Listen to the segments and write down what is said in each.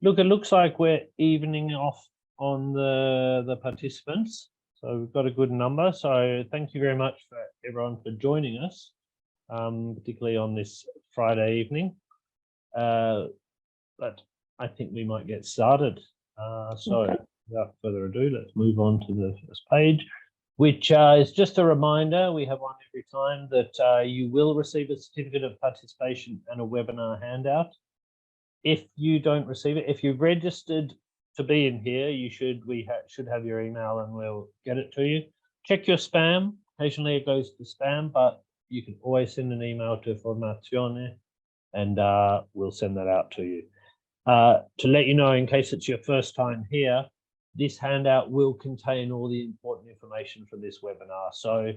Look, it looks like we're evening off on the participants. So we've got a good number. So thank you very much for everyone for joining us, particularly on this Friday evening. But I think we might get started. So without further ado, let's move on to the first page, which is just a reminder. We have one every time that you will receive a certificate of participation and a webinar handout. If you don't receive it, if you've registered to be in here, you should should have your email and we'll get it to you. Check your spam. Occasionally it goes to spam, but you can always send an email to Formazione and we'll send that out to you. To let you know, in case it's your first time here, this handout will contain all the important information for this webinar. So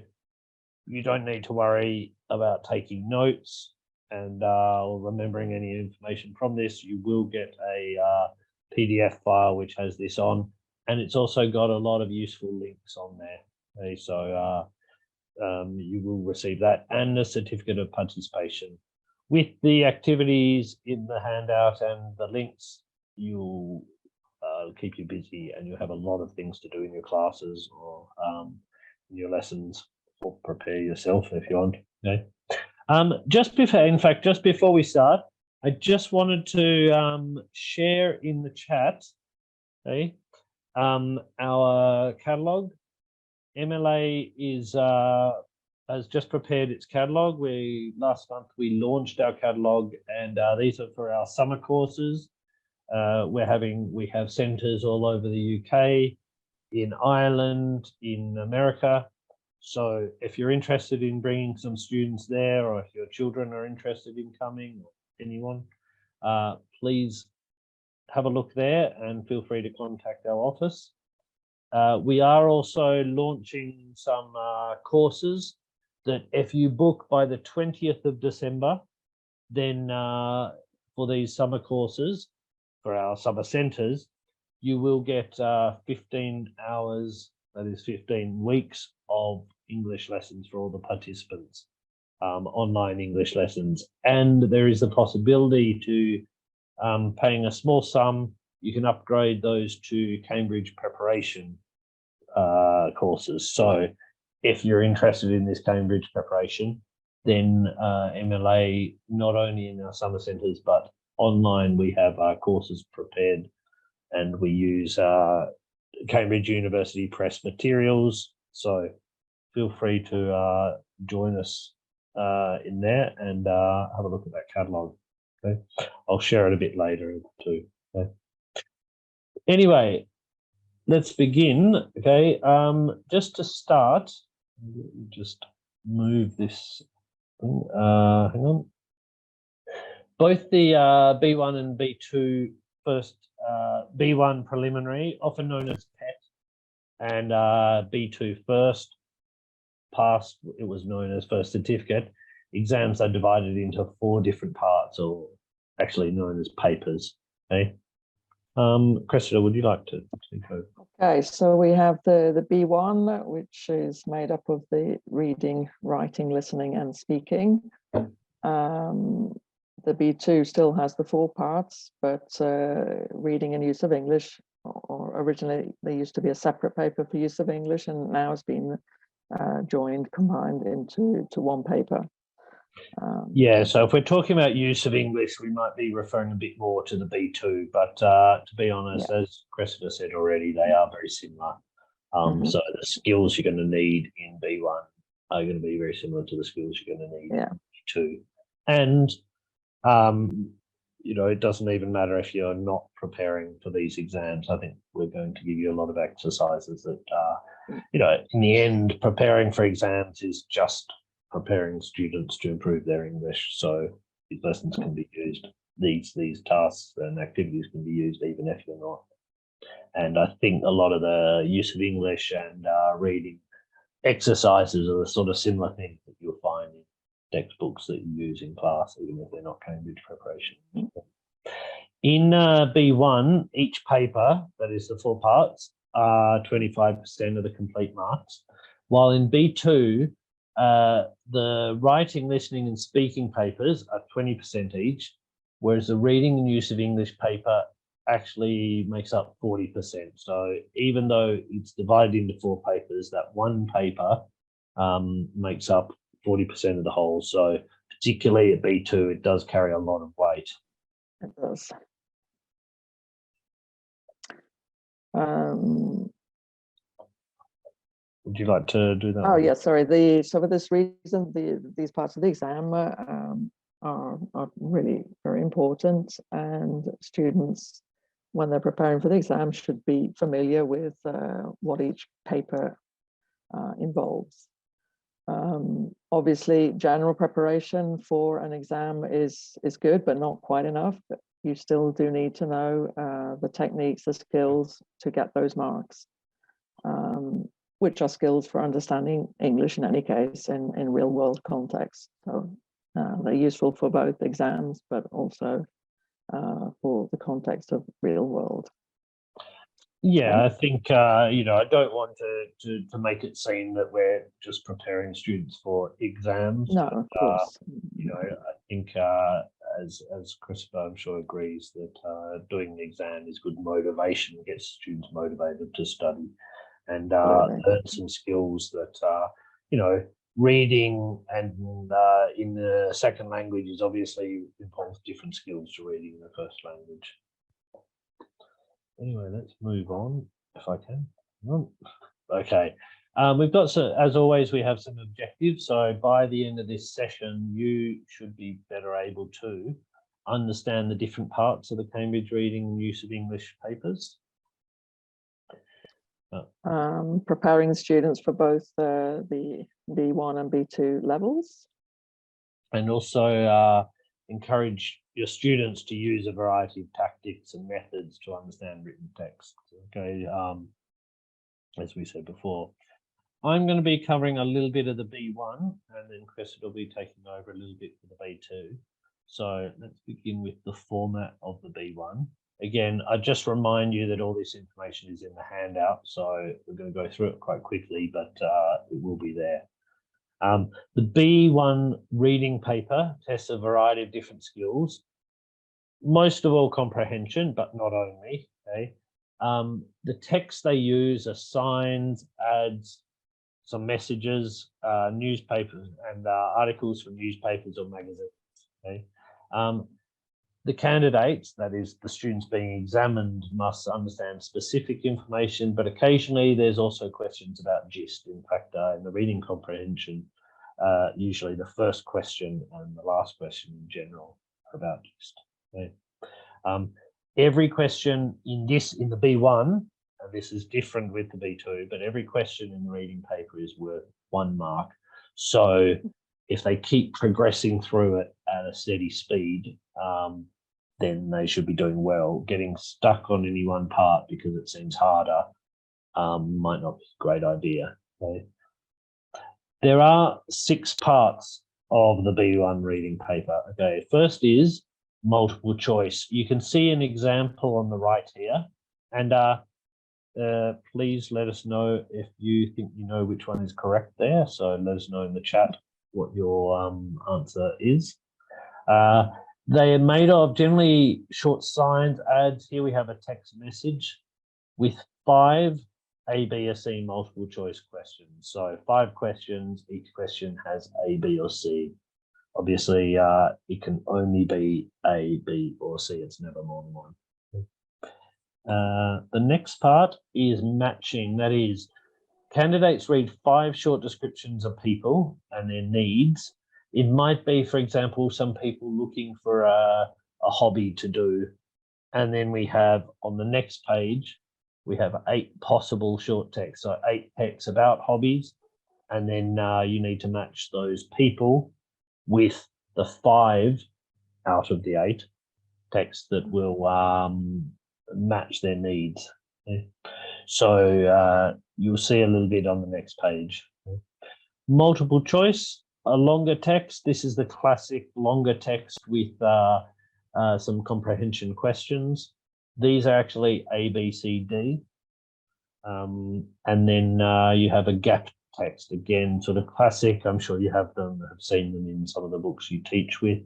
you don't need to worry about taking notes and or remembering any information from this. You will get a PDF file which has this on, and it's also got a lot of useful links on there. Okay, so you will receive that and the certificate of participation. With the activities in the handout and the links, you'll keep you busy and you'll have a lot of things to do in your classes or in your lessons, or prepare yourself if you want. Okay. Just before we start, I just wanted to share in the chat, okay, our catalogue. MLA has just prepared its catalogue. Last month we launched our catalogue, and these are for our summer courses. We have centres all over the UK, in Ireland, in America. So if you're interested in bringing some students there, or if your children are interested in coming, or anyone, please have a look there and feel free to contact our office. We are also launching some courses that if you book by the 20th of December, then for these summer courses, for our summer centres, you will get 15 hours, that is 15 weeks of English lessons for all the participants, online English lessons. And there is the possibility to, paying a small sum, you can upgrade those to Cambridge preparation courses. So if you're interested in this Cambridge preparation, then MLA, not only in our summer centres, but online, we have our courses prepared, and we use Cambridge University Press materials. So feel free to join us in there and have a look at that catalogue. Okay, I'll share it a bit later too. Okay. Anyway, let's begin. Okay, just to start, just move this. Hang on. Both the B1 and B2 first, B1 preliminary, often known as PET, and B2 first pass, it was known as first certificate. Exams are divided into 4 different parts, or actually known as papers. Okay. Cressida, would you like to go? Okay, so we have the B1, which is made up of the reading, writing, listening, and speaking. The B2 still has the 4 parts, but reading and use of English, or originally there used to be a separate paper for use of English, and now it's been combined into one paper. Yeah, so if we're talking about use of English, we might be referring a bit more to the B2, but to be honest, as Cressida said already, they are very similar. So the skills you're going to need in B1 are going to be very similar to the skills you're going to need in B2. And, you know, it doesn't even matter if you're not preparing for these exams. I think we're going to give you a lot of exercises that, you know, in the end, preparing for exams is just preparing students to improve their English. So these lessons can be used, these tasks and activities can be used even if you're not. And I think a lot of the use of English and reading exercises are the sort of similar things that you'll find in textbooks that you use in class, even if they're not Cambridge preparation. In B1, each paper, that is the 4 parts, are 25% of the complete marks, while in B2, the writing, listening, and speaking papers are 20% each, whereas the reading and use of English paper actually makes up 40%. So even though it's divided into 4 papers, that one paper makes up 40% of the whole. So particularly at B2, it does carry a lot of weight. It does. Would you like to do that? Oh, yes, yeah, sorry. So for this reason, these parts of the exam are really very important, and students, when they're preparing for the exam, should be familiar with what each paper involves. Obviously, general preparation for an exam is good, but not quite enough. You still do need to know the techniques, the skills to get those marks, which are skills for understanding English in any case in real world context. So they're useful for both exams, but also for the context of real world. Yeah, I think I don't want to make it seem that we're just preparing students for exams. No, but, of course. I think as Christopher, I'm sure, agrees that doing the exam is good motivation, gets students motivated to study and learn some skills that reading and in the second language is obviously involves different skills to reading in the first language. Anyway, let's move on if I can. Okay. We've got, as always, we have some objectives. So by the end of this session, you should be better able to understand the different parts of the Cambridge Reading and Use of English papers. Preparing students for both the B1 and B2 levels. And also encourage your students to use a variety of tactics and methods to understand written text. Okay, as we said before. I'm going to be covering a little bit of the B1, and then Chris will be taking over a little bit for the B2. So let's begin with the format of the B1. Again, I just remind you that all this information is in the handout, so we're going to go through it quite quickly, but it will be there. The B1 reading paper tests a variety of different skills, most of all comprehension, but not only. Okay, the text they use are signs, ads, some messages, newspapers, and articles from newspapers or magazines. Okay, the candidates, that is the students being examined, must understand specific information, but occasionally there's also questions about gist. In fact, in the reading comprehension, usually the first question and the last question in general are about gist. Okay. Every question in the B1, and this is different with the B2, but every question in the reading paper is worth 1 mark. So if they keep progressing through it at a steady speed, then they should be doing well. Getting stuck on any one part because it seems harder might not be a great idea. Okay. There are 6 parts of the B1 reading paper. Okay, first is multiple choice. You can see an example on the right here, and please let us know if you think you know which one is correct there. So let us know in the chat what your answer is. They are made of generally short signs, ads. Here we have a text message with 5 A, B, or C multiple choice questions. So 5 questions, each question has A, B, or C. Obviously, it can only be A, B, or C. It's never more than one. The next part is matching. That is, candidates read 5 short descriptions of people and their needs. It might be, for example, some people looking for a hobby to do. And then we have, on the next page, we have 8 possible short texts. So 8 texts about hobbies. And then you need to match those people with the 5 out of the 8 texts that will match their needs. Okay. So you'll see a little bit on the next page. Okay. Multiple choice, a longer text. This is the classic longer text with some comprehension questions. These are actually A, B, C, D. And then you have a gap text, again, sort of classic. I'm sure you have seen them in some of the books you teach with.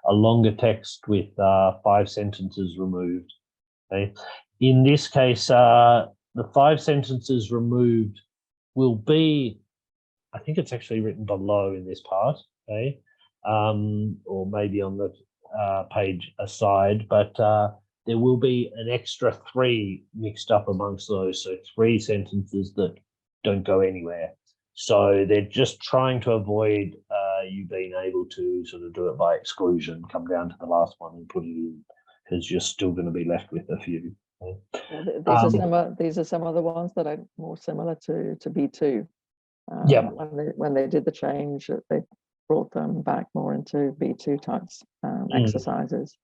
A longer text with 5 sentences removed. Okay. In this case, the 5 sentences removed will be, I think it's actually written below in this part, okay, or maybe on the page aside, but there will be an extra 3 mixed up amongst those, so 3 sentences that don't go anywhere. So they're just trying to avoid you being able to sort of do it by exclusion, come down to the last one and put it in, because you're still going to be left with a few. Okay? These are some of the ones that are more similar to B2. Yeah. When they did the change, they brought them back more into B2 types exercises.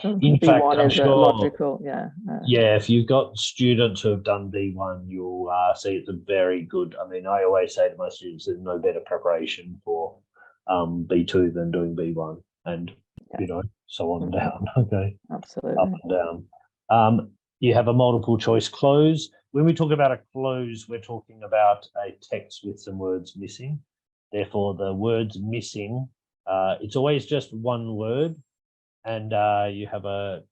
So in fact, B1 I'm is sure, logical, yeah. Yeah, if you've got students who have done B1, you'll see it's a very good. I mean, I always say to my students, there's no better preparation for B2 than doing B1, and you know, so on and down. Okay, Absolutely. up and down. You have a multiple choice close. When we talk about a close, we're talking about a text with some words missing. Therefore, the words missing, it's always just one word, and you have a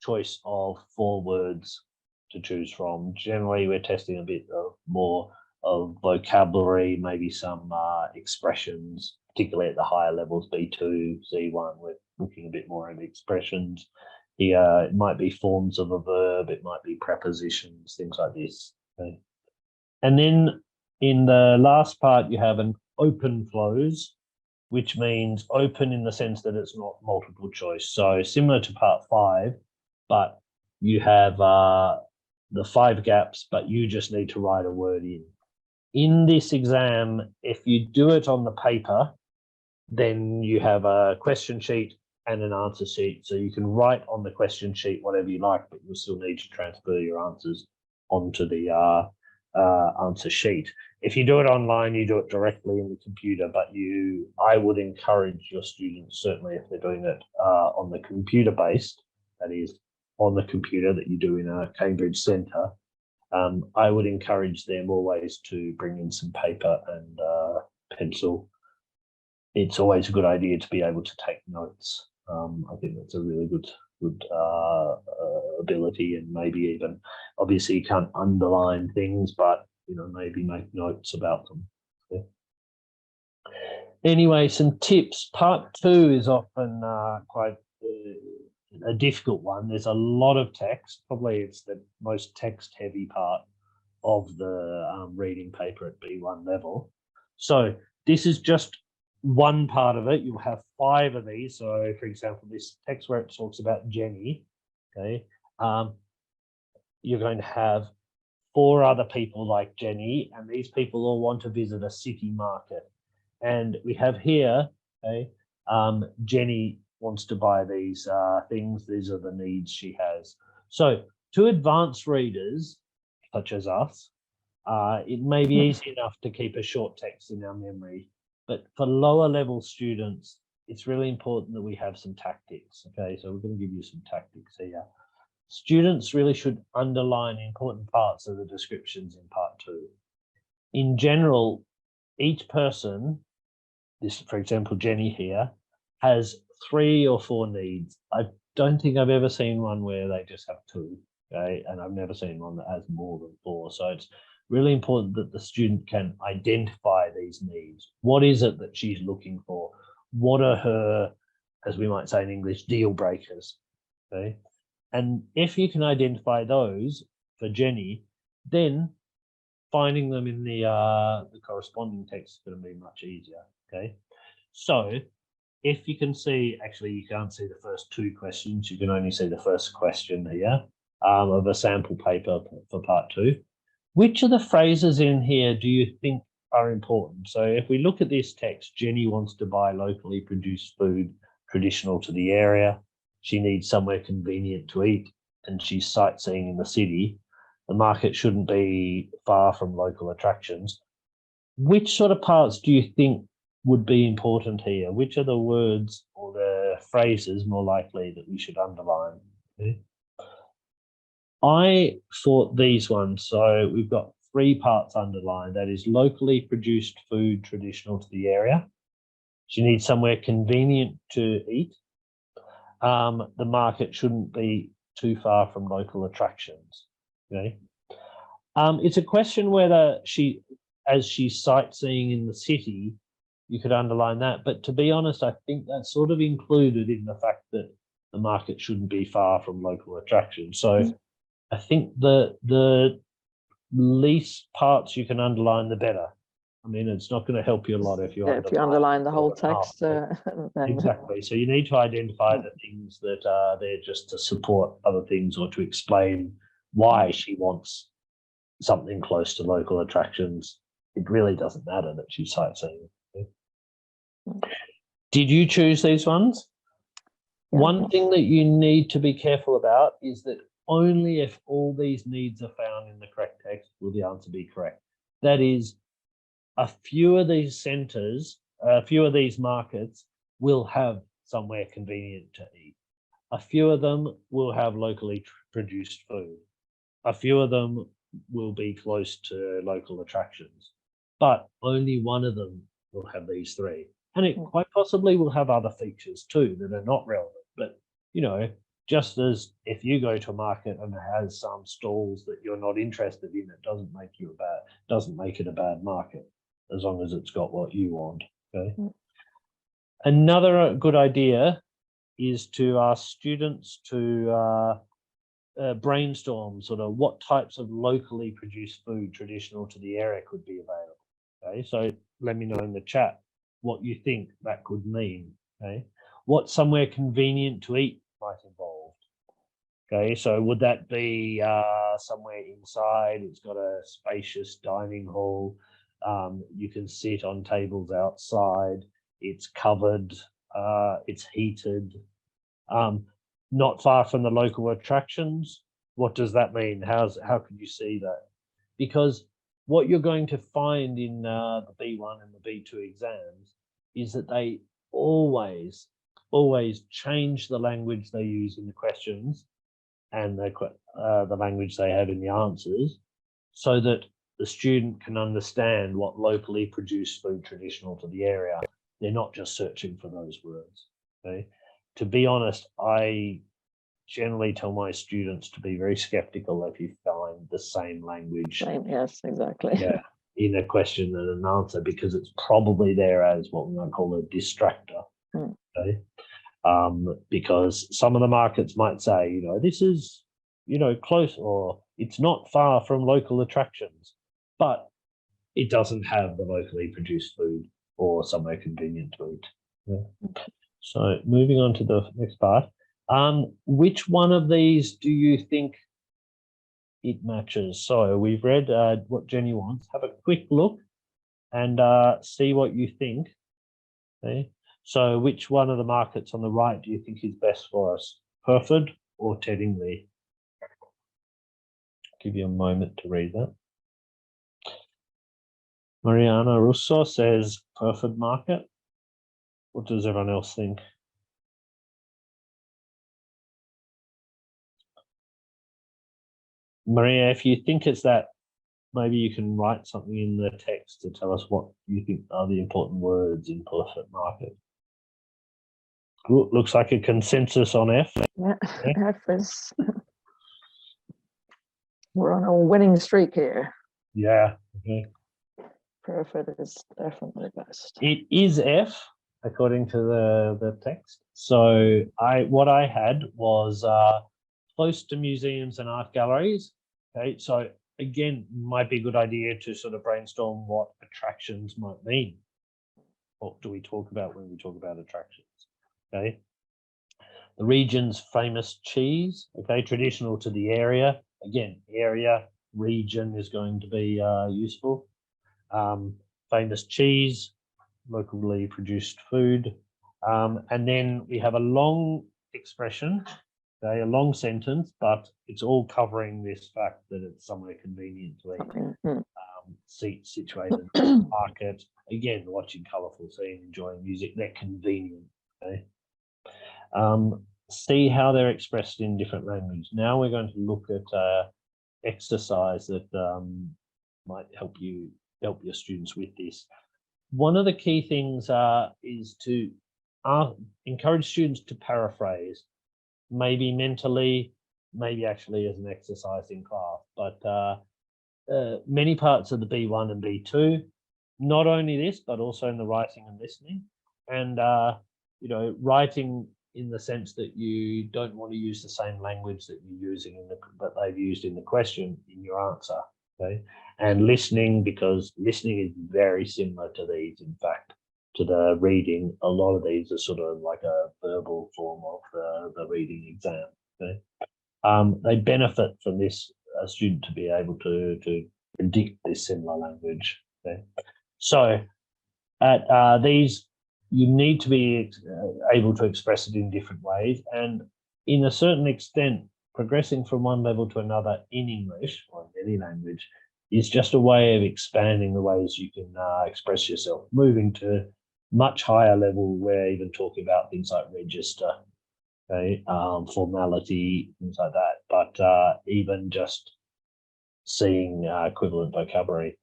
choice of 4 words to choose from. Generally, we're testing a bit more of vocabulary, maybe some expressions, particularly at the higher levels, B2, C1, we're looking a bit more at expressions. Here, it might be forms of a verb, it might be prepositions, things like this. Okay. And then in the last part, you have an open close, which means open in the sense that it's not multiple choice. So similar to part 5, but you have the 5 gaps, but you just need to write a word in. In this exam, if you do it on the paper, then you have a question sheet and an answer sheet. So you can write on the question sheet whatever you like, but you'll still need to transfer your answers onto the answer sheet. If you do it online, you do it directly in the computer, but I would encourage your students, certainly if they're doing it on the computer based, that is on the computer that you do in a Cambridge Centre, I would encourage them always to bring in some paper and pencil. It's always a good idea to be able to take notes. I think that's a really good ability, and maybe even, obviously you can't underline things, but you know, maybe make notes about them. Yeah. Anyway, some tips. Part 2 is often quite a difficult one. There's a lot of text. Probably it's the most text heavy part of the reading paper at B1 level. So this is just one part of it. You'll have 5 of these. So for example, this text where it talks about Jenny, okay, you're going to have 4 other people like Jenny, and these people all want to visit a city market. And we have here, okay, Jenny wants to buy these things. These are the needs she has. So to advanced readers, such as us, it may be easy enough to keep a short text in our memory, but for lower level students, it's really important that we have some tactics. Okay, so we're going to give you some tactics here. Students really should underline important parts of the descriptions in part 2. In general, each person, this, for example, Jenny here, has 3 or 4 needs. I don't think I've ever seen one where they just have 2, okay? And I've never seen one that has more than 4. So it's really important that the student can identify these needs. What is it that she's looking for? What are her, as we might say in English, deal breakers, okay? And if you can identify those for Jenny, then finding them in the corresponding text is going to be much easier, okay? So if you can see, actually you can't see the first 2 questions, you can only see the first question here of a sample paper for part 2. Which of the phrases in here do you think are important? So if we look at this text, Jenny wants to buy locally produced food traditional to the area. She needs somewhere convenient to eat, and she's sightseeing in the city. The market shouldn't be far from local attractions. Which sort of parts do you think would be important here? Which are the words or the phrases more likely that we should underline? Okay. I thought these ones, so we've got 3 parts underlined. That is locally produced food traditional to the area. She needs somewhere convenient to eat. The market shouldn't be too far from local attractions. Okay. It's a question whether as she's sightseeing in the city, you could underline that. But to be honest, I think that's sort of included in the fact that the market shouldn't be far from local attractions. So I think the least parts you can underline, the better. I mean, it's not going to help you a lot if you underline the whole text. Then... Exactly. So you need to identify the things that are there just to support other things or to explain why she wants something close to local attractions. It really doesn't matter that she's sightseeing. Did you choose these ones? Yeah. One thing that you need to be careful about is that only if all these needs are found in the correct text will the answer be correct. That is, a few of these centres, a few of these markets will have somewhere convenient to eat. A few of them will have locally produced food. A few of them will be close to local attractions, but only one of them will have these three. And it quite possibly will have other features too that are not relevant. But, you know, just as if you go to a market and it has some stalls that you're not interested in, it doesn't make it a bad market as long as it's got what you want. Okay. Another good idea is to ask students to brainstorm sort of what types of locally produced food traditional to the area could be available. Okay, so let me know in the chat what you think that could mean. Okay, what somewhere convenient to eat might involve. Okay, so would that be somewhere inside? It's got a spacious dining hall. You can sit on tables outside. It's covered. It's heated. Not far from the local attractions. What does that mean? How can you see that? Because what you're going to find in the B1 and the B2 exams is that they always change the language they use in the questions and the language they have in the answers so that the student can understand what locally produced food traditional to the area. They're not just searching for those words. Okay. To be honest, I generally tell my students to be very skeptical if you find the same language. Yes, exactly. Yeah, in a question and an answer, because it's probably there as what we might call a distractor. Okay. Because some of the markets might say, you know, this is, you know, close or it's not far from local attractions, but it doesn't have the locally produced food or somewhere convenient to eat. Yeah. So moving on to the next part. Which one of these do you think it matches? So we've read what Jenny wants. Have a quick look and see what you think. Okay. So which one of the markets on the right do you think is best for us? Hereford or Teddingly? Give you a moment to read that. Mariana Russo says Hereford Market. What does everyone else think? Maria, if you think it's that, maybe you can write something in the text to tell us what you think are the important words in Hereford Market. Looks like a consensus on F. Yeah, okay. F is... We're on a winning streak here. Yeah. Okay. Hereford is definitely best. It is F, according to the text. So what I had was close to museums and art galleries. Okay, so again, might be a good idea to sort of brainstorm what attractions might mean. What do we talk about when we talk about attractions? Okay, the region's famous cheese. Okay, traditional to the area. Again, area, region is going to be useful. Famous cheese, locally produced food, and then we have a long expression. Okay, a long sentence, but it's all covering this fact that it's somewhere convenient to eat. Seats situated in the market. Again, watching colourful scene, enjoying music. They're convenient. Okay. See how they're expressed in different language. Now we're going to look at exercise that might help your students with this. One of the key things is to encourage students to paraphrase. Maybe mentally maybe actually as an exercise in class. But many parts of the B1 and B2, not only this, but also in the writing and listening. And, writing in the sense that you don't want to use the same language that you're using that they've used in the question in your answer. Okay. And listening, because listening is very similar to these, in fact, to the reading. A lot of these are sort of like a verbal form of the reading exam. Okay. They benefit from this, a student to be able to predict this similar language. Okay. So at these, you need to be able to express it in different ways, and in a certain extent, progressing from one level to another in English or in any language is just a way of expanding the ways you can express yourself, moving to much higher level. We're even talking about things like register, okay, formality, things like that, but even just seeing equivalent vocabulary.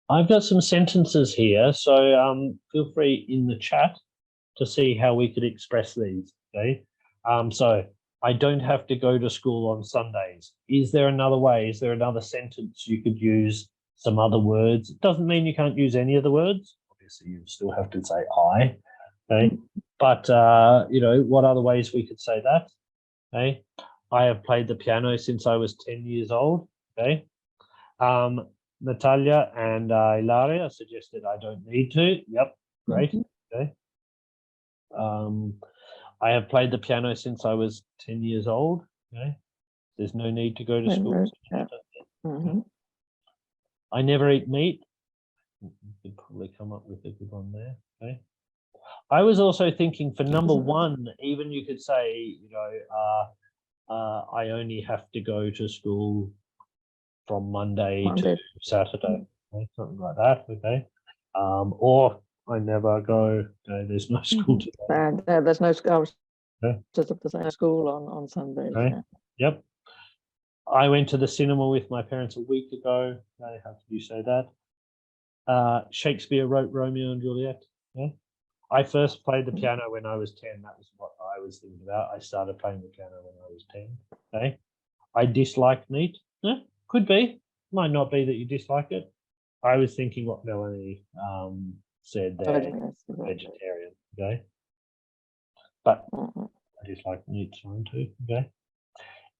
I've got some sentences here, so feel free in the chat to see how we could express these, okay? So I don't have to go to school on Sundays. Is there another way? Is there another sentence you could use, some other words? It doesn't mean you can't use any of the words. Obviously, you still have to say I, okay? But, what other ways we could say that, okay? I have played the piano since I was 10 years old, okay? Natalia and Ilaria suggested I don't need to. Yep, great. Okay. I have played the piano since I was 10 years old. Okay. There's no need to go to school. I never eat meat. You could probably come up with a good one there. Okay. I was also thinking for number one, even you could say, I only have to go to school from Monday to Saturday, okay, something like that, okay? Or I never go, there's no school today. There's no school. Just up the same school on Sundays. Okay. Yeah. Yep. I went to the cinema with my parents a week ago. Okay, how could you say that? Shakespeare wrote Romeo and Juliet. Yeah. I first played the piano when I was 10. That was what I was thinking about. I started playing the piano when I was 10. Okay. I dislike meat. Yeah, could be. Might not be that you dislike it. I was thinking what Melanie said there, vegetarian. Okay. But I dislike meat, fine too. Okay.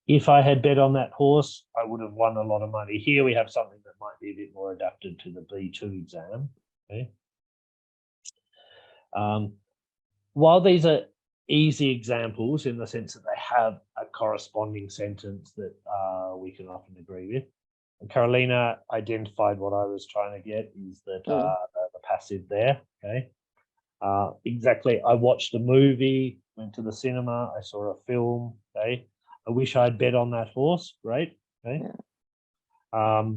If I had bet on that horse, I would have won a lot of money. Here we have something that might be a bit more adapted to the B2 exam. Okay. While these are easy examples in the sense that they have a corresponding sentence that we can often agree with, and Carolina identified what I was trying to get is that the passive there. Okay. Exactly. I watched a movie, went to the cinema, I saw a film. Okay. I wish I'd bet on that horse. Great. Okay. Yeah.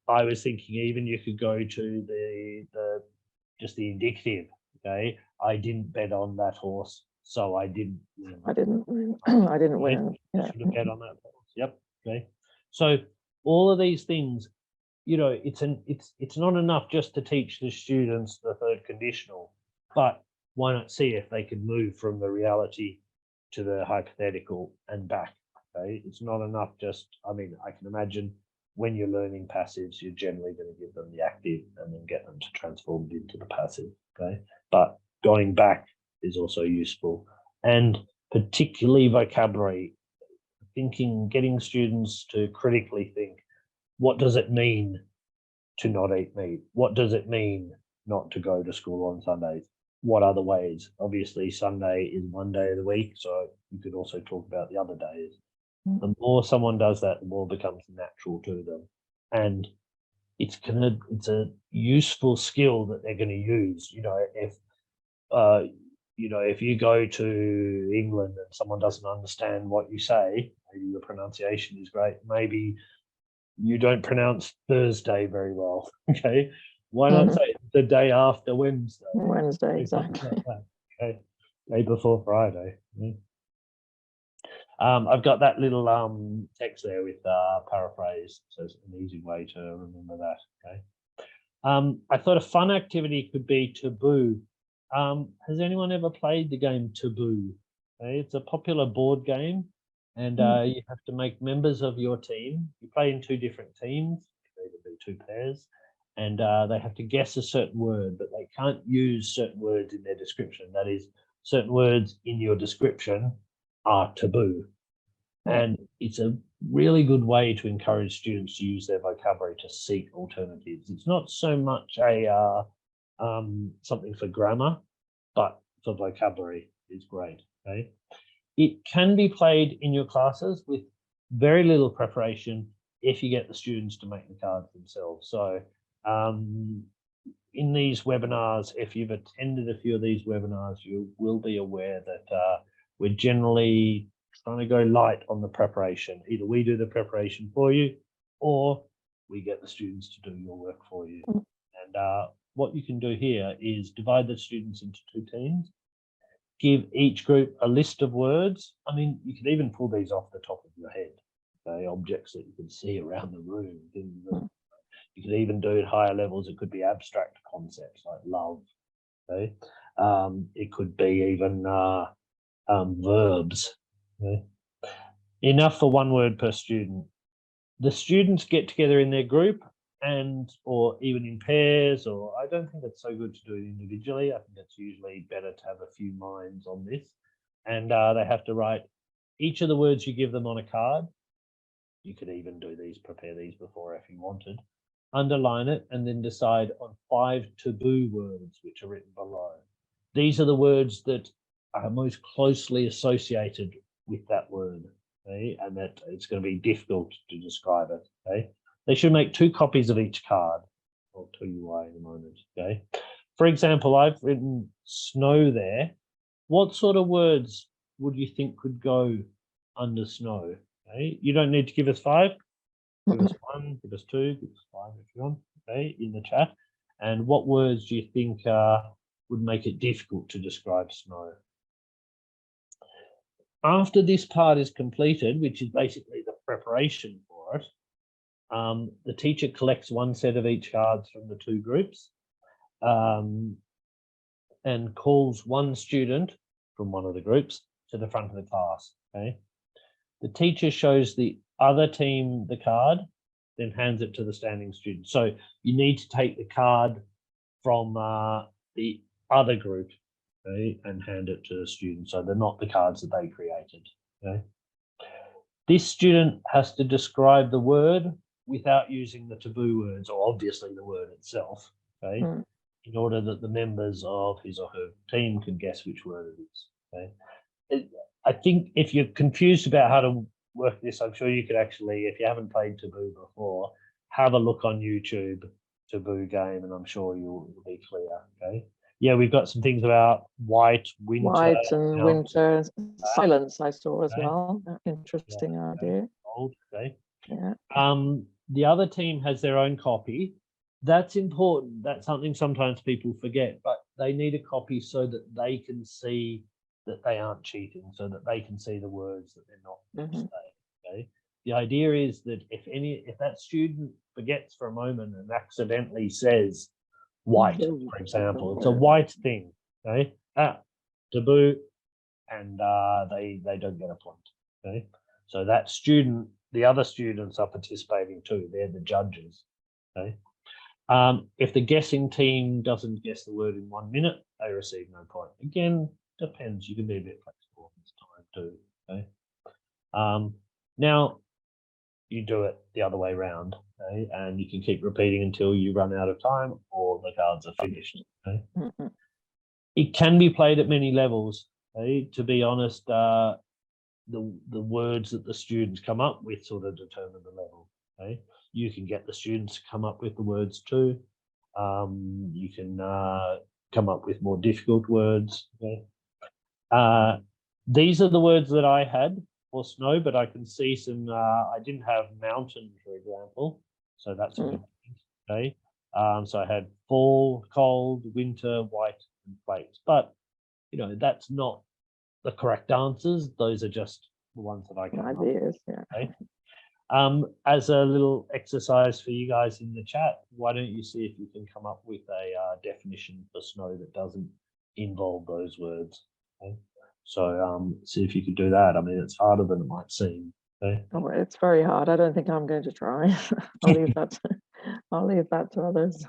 I was thinking even you could go to the just the indicative. Okay. I didn't bet on that horse, so I didn't win. I didn't win. Yeah. Should have bet on that horse. Yep. Okay. So all of these things, it's not enough just to teach the students the third conditional, but why not see if they could move from the reality to the hypothetical and back? Okay. It's not enough I can imagine when you're learning passives, you're generally going to give them the active and then get them to transform it into the passive. Okay. But going back is also useful, and particularly vocabulary, getting students to critically think, what does it mean to not eat meat? What does it mean not to go to school on Sundays? What other ways? Obviously, Sunday is one day of the week, so you could also talk about the other days. The more someone does that, the more it becomes natural to them. And it's a useful skill that they're going to use. If you go to England and someone doesn't understand what you say, maybe your pronunciation is great, maybe you don't pronounce Thursday very well. Okay. Why not say the day after Wednesday? Wednesday, exactly. Okay. Day before Friday. Yeah. I've got that little text there with paraphrase, so it's an easy way to remember that. Okay. I thought a fun activity could be Taboo. Has anyone ever played the game Taboo? Okay, it's a popular board game. And Mm. you have to make members of your team. You play in 2 different teams, it can either be 2 pairs, and they have to guess a certain word, but they can't use certain words in their description. That is, certain words in your description are taboo. And it's a really good way to encourage students to use their vocabulary to seek alternatives. It's not so much a something for grammar, but for vocabulary is great. Okay, it can be played in your classes with very little preparation if you get the students to make the cards themselves. So in these webinars, if you've attended a few of these webinars, you will be aware that we're generally trying to go light on the preparation. Either we do the preparation for you, or we get the students to do your work for you. And what you can do here is divide the students into 2 teams, give each group a list of words. I mean, you could even pull these off the top of your head, okay? Objects that you can see around the room, things that you could even do at higher levels. It could be abstract concepts like love, okay? It could be even verbs, okay? Enough for 1 word per student. The students get together in their group or even in pairs, or I don't think it's so good to do it individually. I think it's usually better to have a few minds on this. And they have to write each of the words you give them on a card. You could even do these, prepare these before if you wanted. Underline it and then decide on 5 taboo words which are written below. These are the words that are most closely associated with that word. Okay, and that it's going to be difficult to describe it. Okay, they should make 2 copies of each card. I'll tell you why in a moment. Okay, for example, I've written snow there. What sort of words would you think could go under snow? Okay, you don't need to give us 5. Give us 1, give us 2, give us 5 if you want. Okay, in the chat. And what words do you think would make it difficult to describe snow? After this part is completed, which is basically the preparation for it, the teacher collects 1 set of each cards from the 2 groups and calls 1 student from one of the groups to the front of the class. Okay, the teacher shows the other team the card, then hands it to the standing student. So you need to take the card from the other group, okay, and hand it to the student. So they're not the cards that they created. Okay. This student has to describe the word without using the taboo words, or obviously the word itself, okay, in order that the members of his or her team can guess which word it is. Okay. I think if you're confused about how to work this, I'm sure you could actually, if you haven't played Taboo before, have a look on YouTube, Taboo game, and I'm sure you'll be clear. Okay. Yeah, we've got some things about white, winter. White and winter, silence I saw as Okay. well. Interesting idea. Old, okay. Yeah. The other team has their own copy. That's important. That's something sometimes people forget, but they need a copy so that they can see that they aren't cheating, so that they can see the words that they're not saying. Okay. The idea is that if that student forgets for a moment and accidentally says white, for example, it's a white thing. Okay. Taboo, and they don't get a point. Okay. So that student, the other students are participating too. They're the judges. Okay. If the guessing team doesn't guess the word in 1 minute, they receive no point. Again, depends. You can be a bit flexible this time too. Okay. Now you do it the other way around, okay? And you can keep repeating until you run out of time or the cards are finished. Okay? It can be played at many levels. Okay? To be honest, the words that the students come up with sort of determine the level. Okay? You can get the students to come up with the words too. You can come up with more difficult words. Okay? These are the words that I had for snow, but I can see some, I didn't have mountain, for example. So that's a good thing. Okay. So I had fall, cold, winter, white, and flakes. But, you know, that's not the correct answers. Those are just the ones that I can ideas. Yeah. Okay. As a little exercise for you guys in the chat, why don't you see if you can come up with a definition for snow that doesn't involve those words? Okay. So see if you could do that. I mean, it's harder than it might seem. Okay. Oh, it's very hard. I don't think I'm going to try. I'll leave that. I'll leave that to others.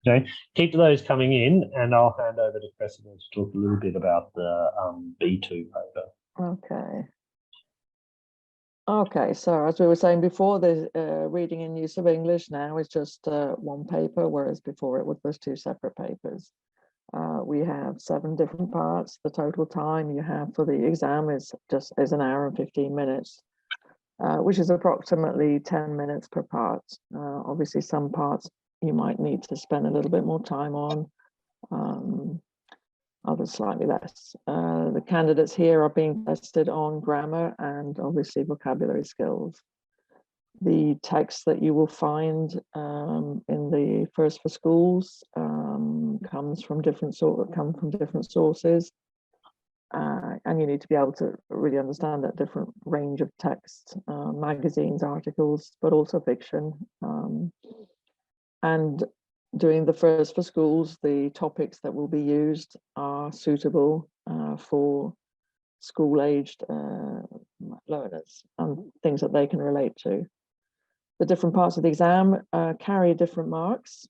Okay, keep those coming in, and I'll hand over to Cressida to talk a little bit about the B2 paper. Okay. Okay, so as we were saying before, the reading and use of English now is just one paper, whereas before it was 2 separate papers. We have 7 different parts. The total time you have for the exam is 1 hour and 15 minutes, which is approximately 10 minutes per part. Obviously, some parts you might need to spend a little bit more time on, others slightly less. The candidates here are being tested on grammar and obviously vocabulary skills. The text that you will find in the First for Schools comes from different sources, and you need to be able to really understand that different range of text, magazines, articles, but also fiction. And doing the First for Schools, the topics that will be used are suitable for school-aged learners and things that they can relate to. The different parts of the exam carry different marks.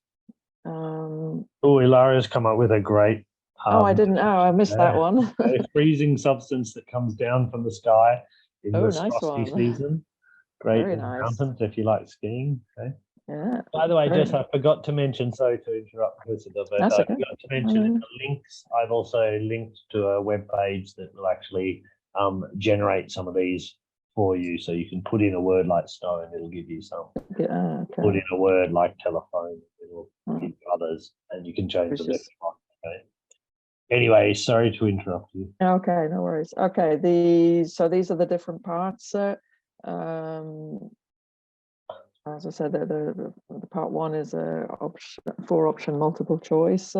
Oh, Ilaria's come up with a great. I didn't. Oh, I missed that one. A freezing substance that comes down from the sky in this nice frosty one. season. Great Very in the nice. mountains if you like skiing. Okay. Yeah. By the way, Very Jess, I forgot to mention, sorry to interrupt, Cressida, but That's I okay. forgot to mention in the links, I've also linked to a web page that will actually generate some of these for you. So you can put in a word like snow and it'll give you some. Okay. Put in a word like telephone, it'll give Mm. you others, and you can change Which them if is- you want. Okay. Anyway, sorry to interrupt you. Okay, no worries. Okay, so these are the different parts. As I said, the part 1 is a 4-option multiple choice.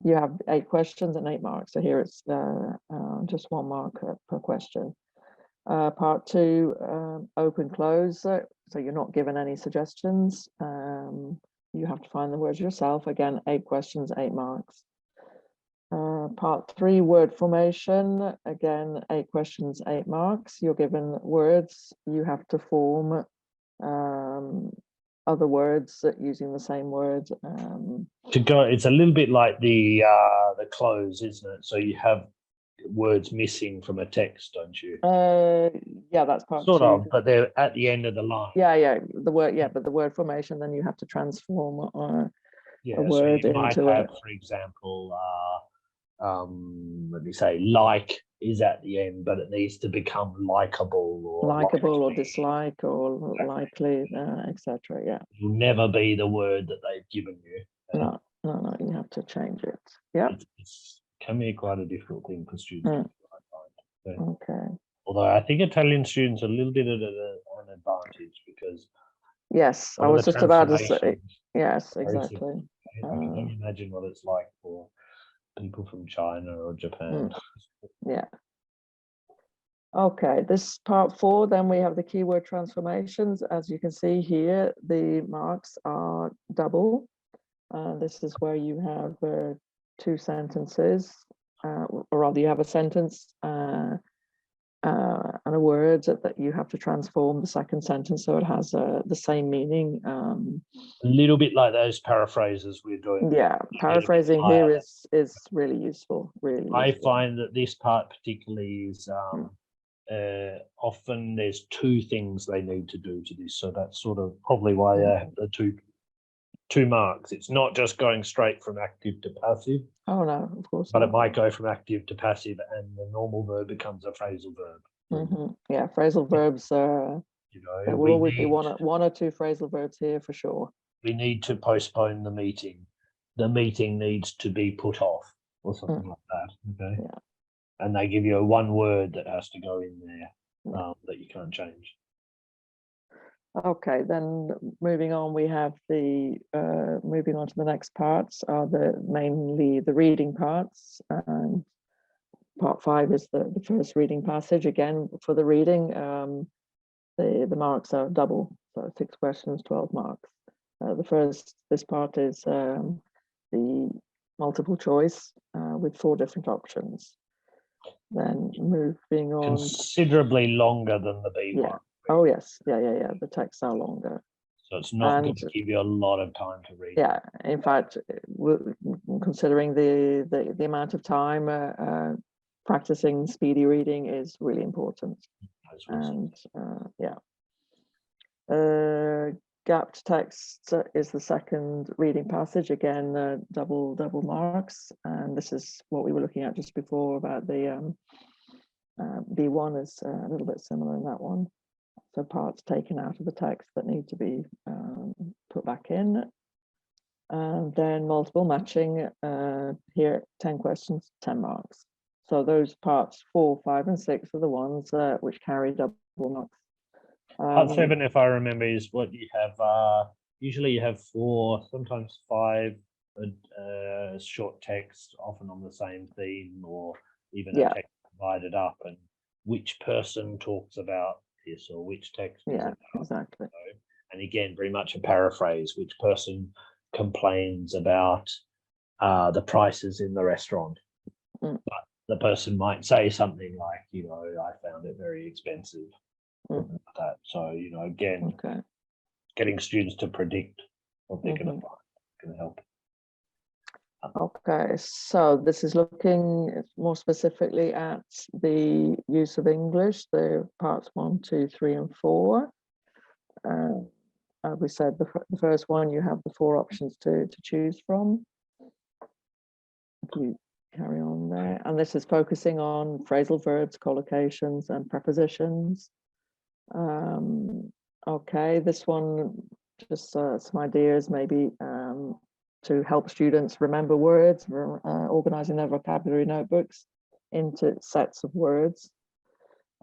You have 8 questions and 8 marks. So here it's just 1 mark per question. Part 2, open close. So you're not given any suggestions. You have to find the words yourself. Again, 8 questions, 8 marks. Part 3, word formation. Again, 8 questions, 8 marks. You're given words. You have to form other words using the same word. To go, it's a little bit like the close, isn't it? So you have words missing from a text, don't you? Yeah, that's part Sort 2. of, but they're at the end of the line. Yeah, but the word formation, then you have to transform a word so you might into have, for example, let me say, like is at the end, but it needs to become likable or dislike or likely, etc. Yeah. It will never be the word that they've given you. No, you have to change it. Yeah. It can be quite a difficult thing for students. I find. Okay. Although I think Italian students are a little bit at an advantage because yes, I was just about to say yes, exactly. I can only imagine what it's like for people from China or Japan. Yeah. Okay, this part 4, then we have the keyword transformations. As you can see here, the marks are double. This is where you have 2 sentences, or rather you have a sentence and a word that you have to transform the second sentence so it has the same meaning. A little bit like those paraphrases we're doing. Yeah, paraphrasing here is really useful. I find that this part particularly is often there's 2 things they need to do to this, so that's sort of probably why they have the two marks. It's not just going straight from active to passive. Oh no, of course but not. it might go from active to passive, and the normal verb becomes a phrasal verb. Yeah, phrasal verbs. There will always be one or 2 phrasal verbs here for sure. We need to postpone the meeting. The meeting needs to be put off, or something like that. Okay. Yeah. And they give you 1 word that has to go in there that you can't change. Okay, then moving on, we have moving on to the next parts are mainly the reading parts. And part 5 is the first reading passage. Again, for the reading, the marks are double, so 6 questions, 12 marks. This part is the multiple choice with 4 different options. Then moving on. Considerably longer than the B1. Yeah. Oh yes. Yeah. The texts are longer. So it's not going to give you a lot of time to read. Yeah. In fact, considering the amount of time, practicing speedy reading is really important. And gapped text is the second reading passage. Again, double marks. And this is what we were looking at just before about the B1 is a little bit similar in that one. So parts taken out of the text that need to be put back in. And then multiple matching, here 10 questions, 10 marks. So those parts 4, 5, and 6 are the ones which carry double marks. Part 7, if I remember, is what you have. Usually you have 4, sometimes 5 short text, often on the same theme, or even a text divided up, and which person talks about this, or which text is about. Exactly. So, and again, very much a paraphrase, which person complains about the prices in the restaurant. But the person might say something like, I found it very expensive. That. So, again, getting students to predict what they're going to find can help. Okay, so this is looking more specifically at the use of English, the parts 1, 2, 3, and 4. As we said, the first one, you have the 4 options to choose from. If you carry on there, and this is focusing on phrasal verbs, collocations, and prepositions. Okay, this one, just some ideas maybe to help students remember words, organizing their vocabulary notebooks into sets of words.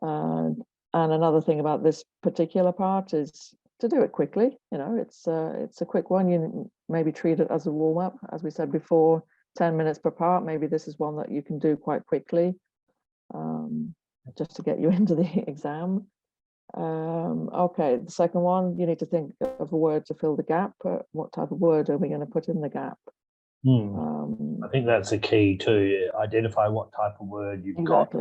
And another thing about this particular part is to do it quickly. It's a quick one. You maybe treat it as a warm-up, as we said before, 10 minutes per part. Maybe this is one that you can do quite quickly, just to get you into the exam. Okay, the second one, you need to think of a word to fill the gap. What type of word are we going to put in the gap? I think that's a key to identify what type of word you've got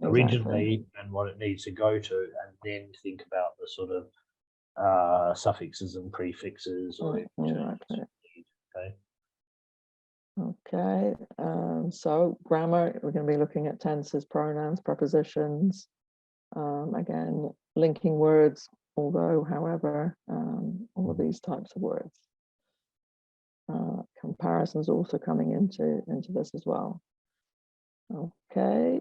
originally and what it needs to go to, and then think about the sort of suffixes and prefixes. Okay, so grammar, we're going to be looking at tenses, pronouns, prepositions. Again, linking words, although, however, all of these types of words. Comparisons also coming into this as well. Okay,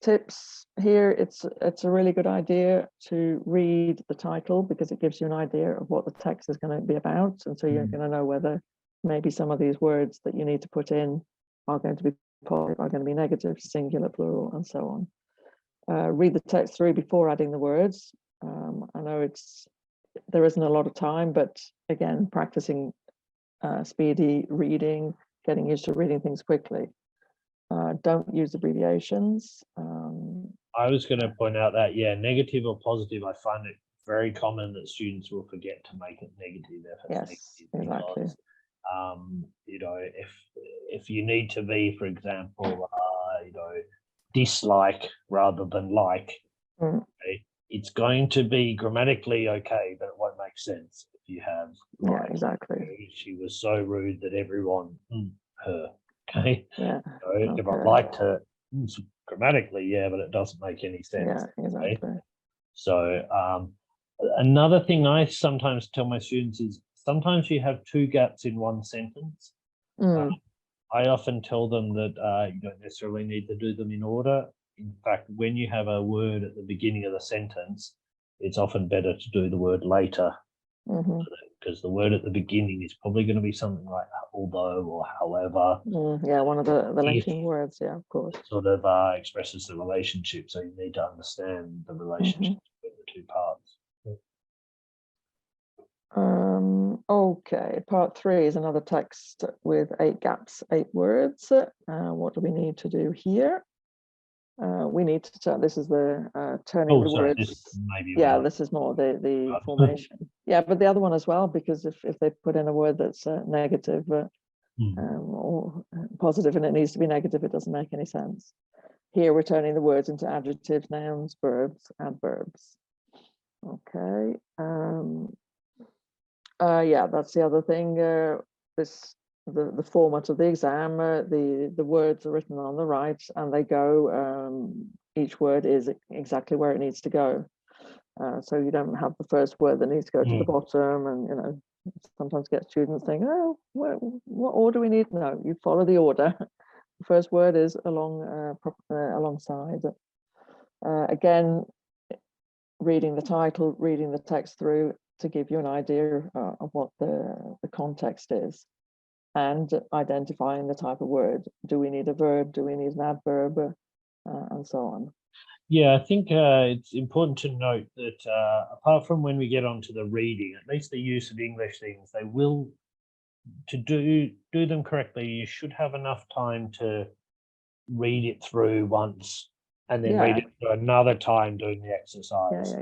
tips here. It's a really good idea to read the title, because it gives you an idea of what the text is going to be about, and so you're going to know whether maybe some of these words that you need to put in are going to be positive, are going to be negative, singular, plural, and so on. Read the text through before adding the words. I know there isn't a lot of time, but again, practicing speedy reading, getting used to reading things quickly. Don't use abbreviations. I was going to point out that, negative or positive, I find it very common that students will forget to make it negative if it's negative. Exactly. Because, if you need to be, for example, dislike rather than like, okay, it's going to be grammatically okay, but it won't make sense if you have exactly. She was so rude that everyone her. Okay. If I liked her, grammatically, but it doesn't make any sense. Exactly. Okay? So another thing I sometimes tell my students is sometimes you have 2 gaps in one sentence. I often tell them that you don't necessarily need to do them in order. In fact, when you have a word at the beginning of the sentence, it's often better to do the word later, because the word at the beginning is probably going to be something like although or however. One of the linking words, of course. Sort of expresses the relationship, so you need to understand the relationship between the 2 parts. Okay, part 3 is another text with 8 gaps, 8 words. What do we need to do here? We need to this is the turning the words. This is more the formation. But the other one as well, because if they put in a word that's negative, or positive and it needs to be negative, it doesn't make any sense. Here we're turning the words into adjectives, nouns, verbs, adverbs. Okay. Yeah, that's the other thing. The format of the exam, the words are written on the right and they go, each word is exactly where it needs to go. So you don't have the first word that needs to go to the bottom, and you know, sometimes get students think, oh, what order we need? No, you follow the order. The first word is alongside. Again, reading the title, reading the text through to give you an idea of what the context is, and identifying the type of word. Do we need a verb? Do we need an adverb? And so on. Yeah, I think it's important to note that apart from when we get onto the reading, at least the use of English things, they will, to do them correctly, you should have enough time to read it through once and then read it through another time doing the exercise.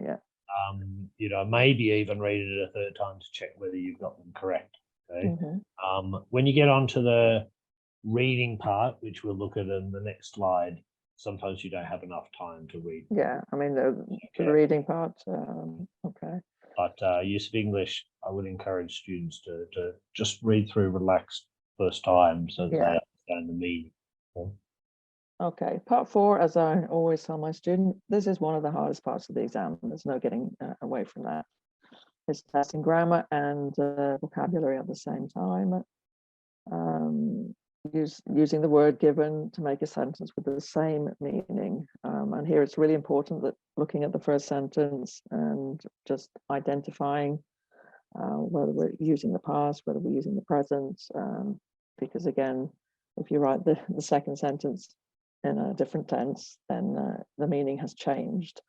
You know, maybe even read it a third time to check whether you've got them correct. Okay. When you get onto the reading part, which we'll look at in the next slide, sometimes you don't have enough time to read. Yeah, I mean the reading part. Okay. But use of English, I would encourage students to just read through relaxed first time so that they understand the meaning. Okay, part 4, as I always tell my students, this is one of the hardest parts of the exam. There's no getting away from that. It's testing grammar and vocabulary at the same time. Using the word given to make a sentence with the same meaning. And here it's really important that looking at the first sentence and just identifying whether we're using the past, whether we're using the present, because again, if you write the second sentence in a different tense, then the meaning has changed.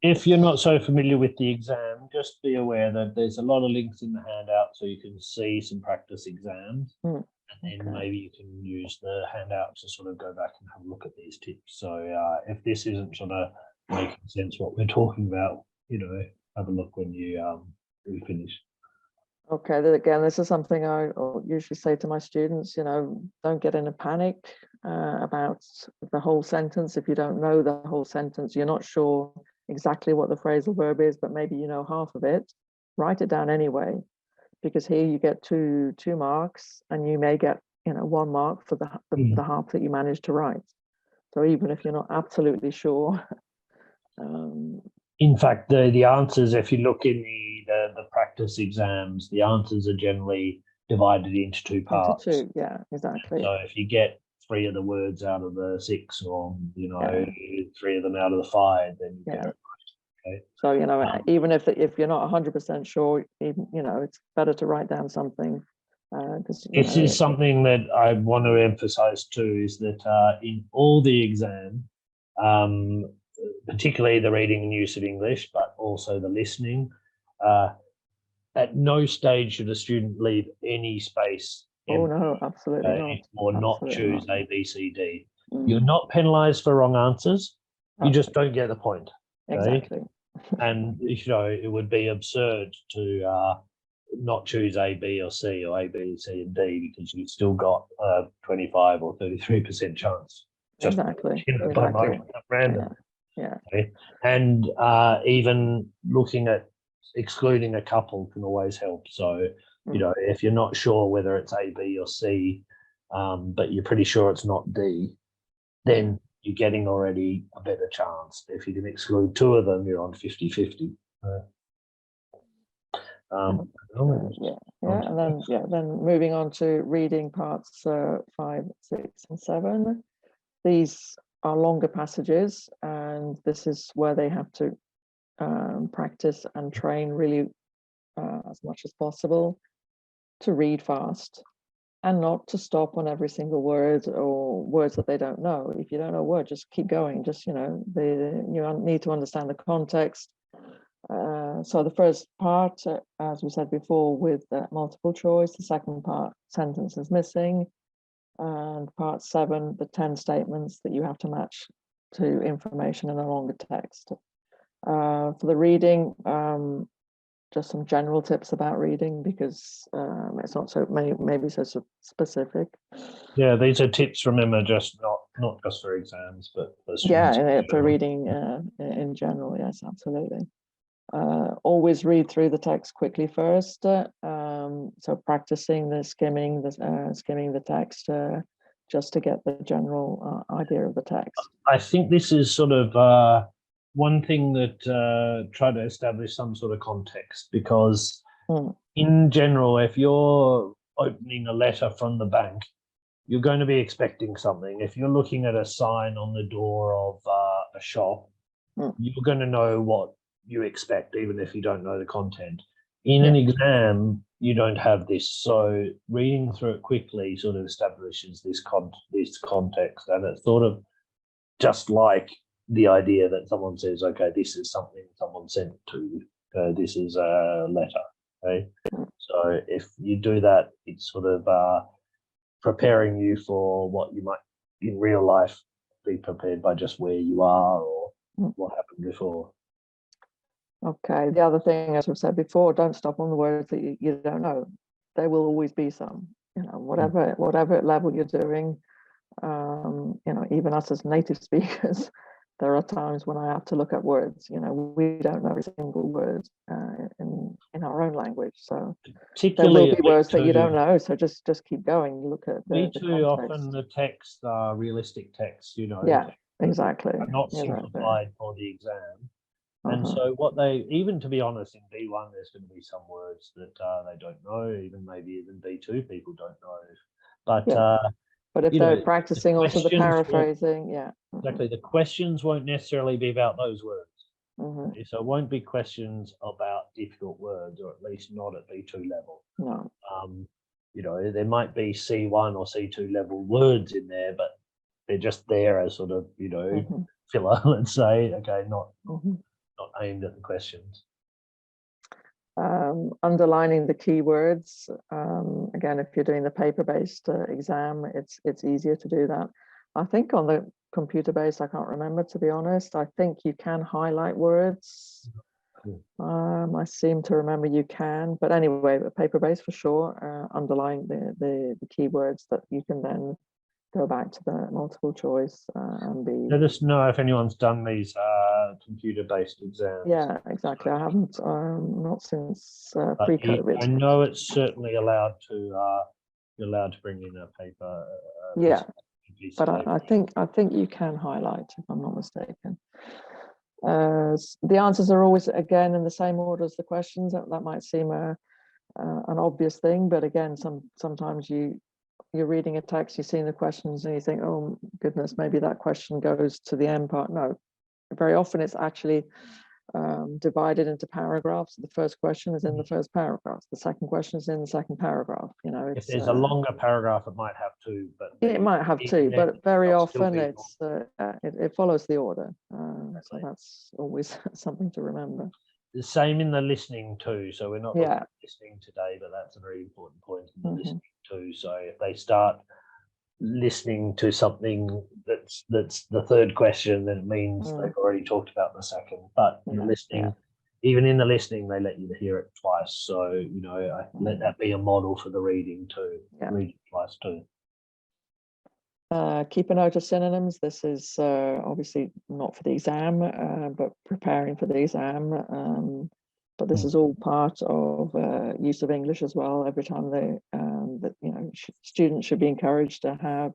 If you're not so familiar with the exam, just be aware that there's a lot of links in the handout so you can see some practice exams. And then maybe you can use the handout to sort of go back and have a look at these tips. So if this isn't sort of making sense what we're talking about, you know, have a look when you finish. Okay, then again, this is something I usually say to my students, you know, don't get in a panic about the whole sentence. If you don't know the whole sentence, you're not sure exactly what the phrasal verb is, but maybe you know half of it, write it down anyway, because here you get two marks and you may get, you know, 1 mark for the half that you managed to write. So even if you're not absolutely sure. In fact, the answers, if you look in the practice exams, the answers are generally divided into 2 parts. Into 2, yeah, exactly. So if you get 3 of the words out of the 6, or you know, 3 of them out of the 5, then you get it right. Okay. So you know, even if you're not 100% sure, even, you know, it's better to write down something. This is something that I want to emphasize too, is that in all the exam, particularly the reading and use of English, but also the listening, at no stage should a student leave any space. Oh no, absolutely not. Or not choose A, B, C, D. You're not penalized for wrong answers. You just don't get the point. Okay? Exactly. And you know, it would be absurd to not choose A, B, or C, or A, B, C, and D, because you've still got 25 or 33% chance. Just, exactly. you know, by random. Yeah. Okay? And even looking at excluding a couple can always help. So, you know, if you're not sure whether it's A, B, or C, but you're pretty sure it's not D, then you're getting already a better chance. If you can exclude 2 of them, you're on 50-50. And then moving on to reading parts 5, 6, and 7. These are longer passages, and this is where they have to practice and train really as much as possible to read fast and not to stop on every single word or words that they don't know. If you don't know a word, just keep going. Just, you know, you need to understand the context. So the first part, as we said before, with multiple choice. The second part, sentence is missing. And part 7, the 10 statements that you have to match to information in a longer text. For the reading, just some general tips about reading, because it's not so maybe so specific. Yeah, these are tips, remember, just not just for exams, but for Yeah, students. for reading in general, yes, absolutely. Always read through the text quickly first. So practicing the skimming the text just to get the general idea of the text. I think this is sort of one thing that try to establish some sort of context, because in general, if you're opening a letter from the bank, you're going to be expecting something. If you're looking at a sign on the door of a shop, you're going to know what you expect, even if you don't know the content. In an exam, you don't have this, so reading through it quickly sort of establishes this context, and it's sort of just like the idea that someone says, okay, this is something someone sent to you, this is a letter. Okay, so if you do that, it's sort of preparing you for what you might in real life be prepared by just where you are or what happened before. Okay, the other thing, as we've said before, don't stop on the words that you don't know. There will always be some, whatever level you're doing. Even us as native speakers, there are times when I have to look at words. We don't know a single word in our own language, so there will be words that you don't know. So just keep going. You look at the too context. often the texts are realistic texts, Yeah, exactly. not simplified for the exam. And so even to be honest, in B1, there's going to be some words that they don't know, maybe even B2 people don't know. But if they're practicing also the paraphrasing, exactly. The questions won't necessarily be about those words. Okay? So it won't be questions about difficult words, or at least not at B2 level. No. There might be C1 or C2 level words in there, but they're just there as sort of, filler, let's say. Okay, not aimed at the questions. Underlining the keywords. Again, if you're doing the paper-based exam, it's easier to do that. I think on the computer-based, I can't remember, to be honest. I think you can highlight words. I seem to remember you can, but anyway, paper-based for sure. Underline the keywords that you can then go back to the multiple choice and be. Let us know if anyone's done these computer-based exams. Yeah, exactly. I haven't, not since pre-COVID. I know it's certainly allowed to. You're allowed to bring in a paper. But I think you can highlight, if I'm not mistaken. The answers are always again in the same order as the questions. That might seem an obvious thing, but again, sometimes you're reading a text, you're seeing the questions, and you think, oh goodness, maybe that question goes to the end part. No, very often it's actually divided into paragraphs. The first question is in the first paragraph. The second question is in the second paragraph. If there's a longer paragraph, it might have two. But it might have two, but very often it follows the order. So that's always something to remember. The same in the listening too. So we're not looking at listening today, but that's a very important point in the listening too. So if they start listening to something that's the third question, then it means they've already talked about the second. But listening, even in the listening, they let you hear it twice. So I let that be a model for the reading too. Read it twice too. Keep a note of synonyms. This is obviously not for the exam, but preparing for the exam. But this is all part of use of English as well. Every time students should be encouraged to have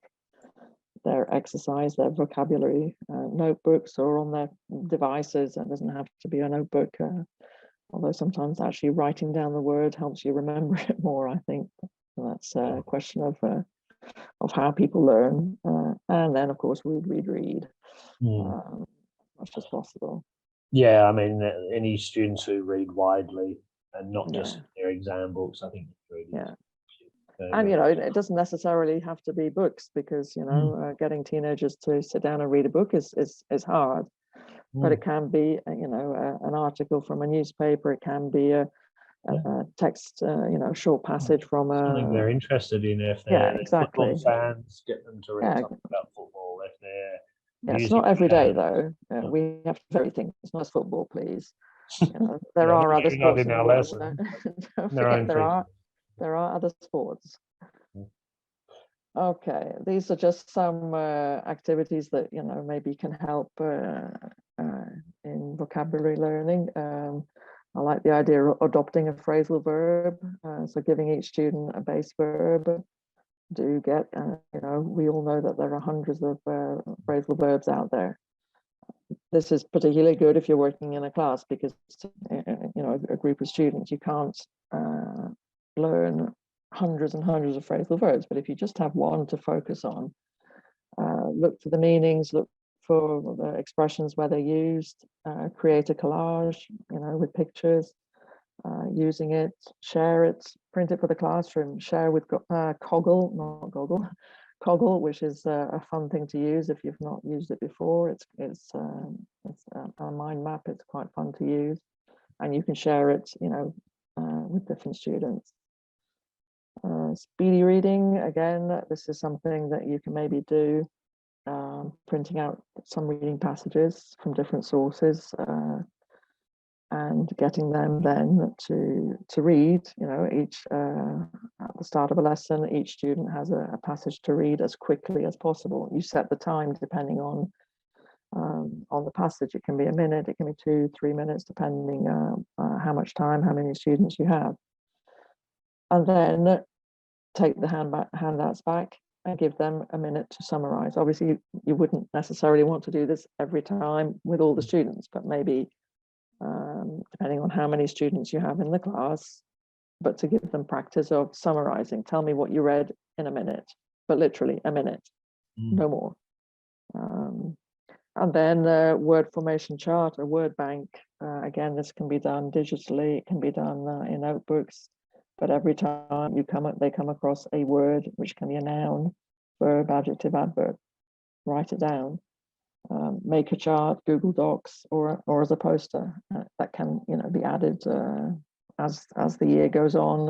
their exercise, their vocabulary notebooks or on their devices. It doesn't have to be a notebook, although sometimes actually writing down the word helps you remember it more, I think. So that's a question of how people learn. And then, of course, read as much as possible. Yeah, I mean, any students who read widely and not just their exam books, I think. And it doesn't necessarily have to be books, because getting teenagers to sit down and read a book is hard. But it can be an article from a newspaper. It can be a text, short passage from something they're interested in. If they're exactly. football fans, get them to read something about football. If they're it's not every day though. We have everything. It's not football, please. There Yeah, are other not sports in in the our world. lesson. Don't Their forget own there are other sports. Okay, these are just some activities that maybe can help in vocabulary learning. I like the idea of adopting a phrasal verb, so giving each student a base verb. Do get, we all know that there are hundreds of phrasal verbs out there. This is particularly good if you're working in a class because, a group of students, you can't learn hundreds and hundreds of phrasal verbs, but if you just have one to focus on, look for the meanings, look for the expressions where they're used, create a collage, with pictures, using it, share it, print it for the classroom, share with Coggle, not Goggle, Coggle, which is a fun thing to use if you've not used it before. It's a mind map. It's quite fun to use, and you can share it, with different students. Speedy reading, again, this is something that you can maybe do, printing out some reading passages from different sources and getting them then to read. Each at the start of a lesson, each student has a passage to read as quickly as possible. You set the time depending on the passage. It can be a minute, it can be 2-3 minutes, depending how much time, how many students you have. And then take the handouts back and give them a minute to summarize. Obviously, you wouldn't necessarily want to do this every time with all the students, but maybe depending on how many students you have in the class, but to give them practice of summarizing. Tell me what you read in a minute, but literally a minute, no more. And then word formation chart, a word bank. Again, this can be done digitally, it can be done in notebooks, but every time they come across a word, which can be a noun, verb, adjective, adverb, write it down. Make a chart, Google Docs, or as a poster that can be added as the year goes on,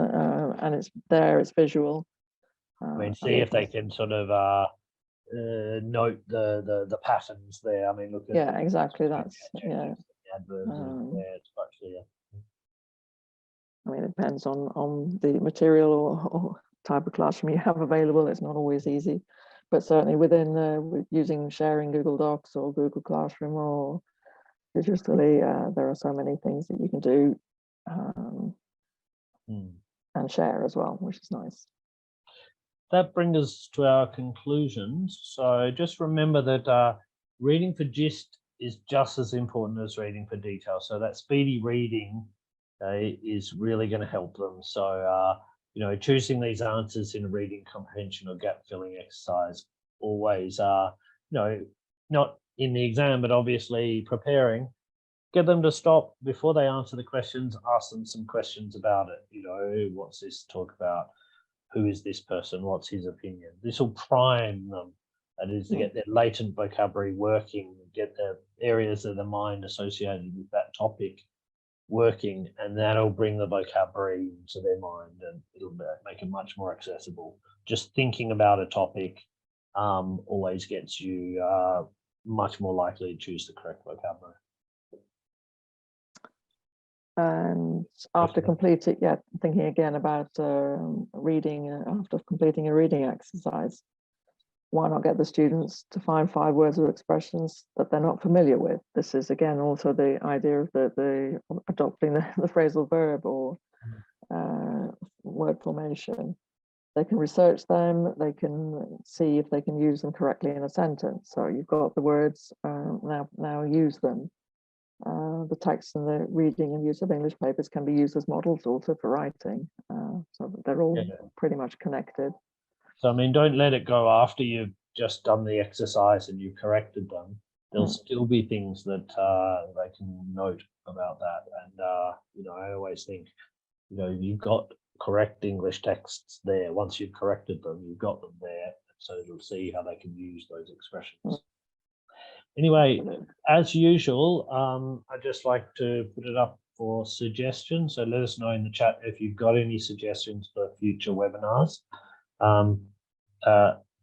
and it's there, it's visual. See if they can sort of note the patterns there. I mean, look at exactly. That's adverbs there. It's quite clear. I mean, it depends on the material or type of classroom you have available. It's not always easy, but certainly within sharing Google Docs or Google Classroom or digitally, there are so many things that you can do and share as well, which is nice. That brings us to our conclusions. So just remember that reading for gist is just as important as reading for detail. So that speedy reading is really going to help them. So, choosing these answers in a reading comprehension or gap filling exercise always, not in the exam, but obviously preparing, get them to stop before they answer the questions, ask them some questions about it. What's this talk about? Who is this person? What's his opinion? This will prime them. That is to get their latent vocabulary working, get the areas of the mind associated with that topic working, and that'll bring the vocabulary into their mind and it'll make it much more accessible. Just thinking about a topic always gets you much more likely to choose the correct vocabulary. And after thinking again about reading, after completing a reading exercise, why not get the students to find 5 words or expressions that they're not familiar with? This is again also the idea of the adopting the phrasal verb or word formation. They can research them, they can see if they can use them correctly in a sentence. So you've got the words, now use them. The text and the reading and use of English papers can be used as models also for writing. So they're all pretty much connected. So, I mean, don't let it go after you've just done the exercise and you've corrected them. There'll still be things that they can note about that. And, I always think, you've got correct English texts there. Once you've corrected them, you've got them there. So they'll see how they can use those expressions. Anyway, as usual, I'd just like to put it up for suggestions. So let us know in the chat if you've got any suggestions for future webinars.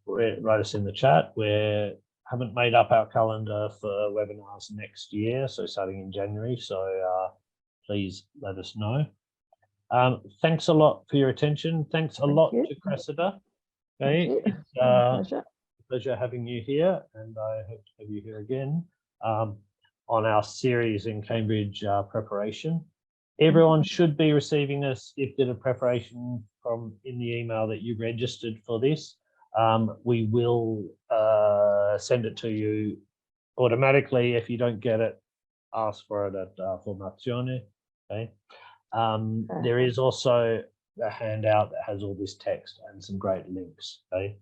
Write us in the chat. We haven't made up our calendar for webinars next year, so starting in January. So please let us know. Thanks a lot for your attention. Thanks a Thank lot you. to Cressida. Thank Okay, you. it's My pleasure. pleasure having you here, and I hope to have you here again on our series in Cambridge preparation. Everyone should be receiving a snippet of preparation from in the email that you registered for this. We will send it to you automatically. If you don't get it, ask for it at Formazione. Okay. There is also a handout that has all this text and some great links. Okay.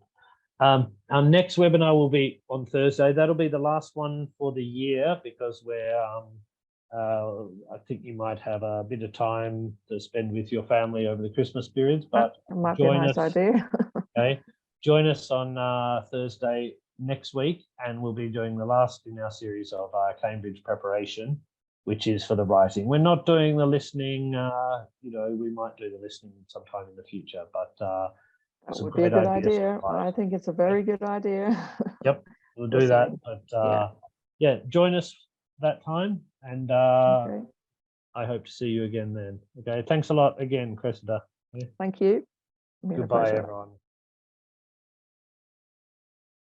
Our next webinar will be on Thursday. That'll be the last one for the year because we're I think you might have a bit of time to spend with your family over the Christmas periods, but That might be a nice idea. Okay, join us on Thursday next week, and we'll be doing the last in our series of Cambridge preparation, which is for the writing. We're not doing the listening. You know, we might do the listening sometime in the future, but That some would be a great good ideas idea. for I writing. think it's a very good idea. Yep, we'll do We'll that. see. But yeah, join us that time, and Okay. I hope to see you again then. Okay, thanks a lot again, Cressida. Thank you. Been a Goodbye, pleasure. everyone.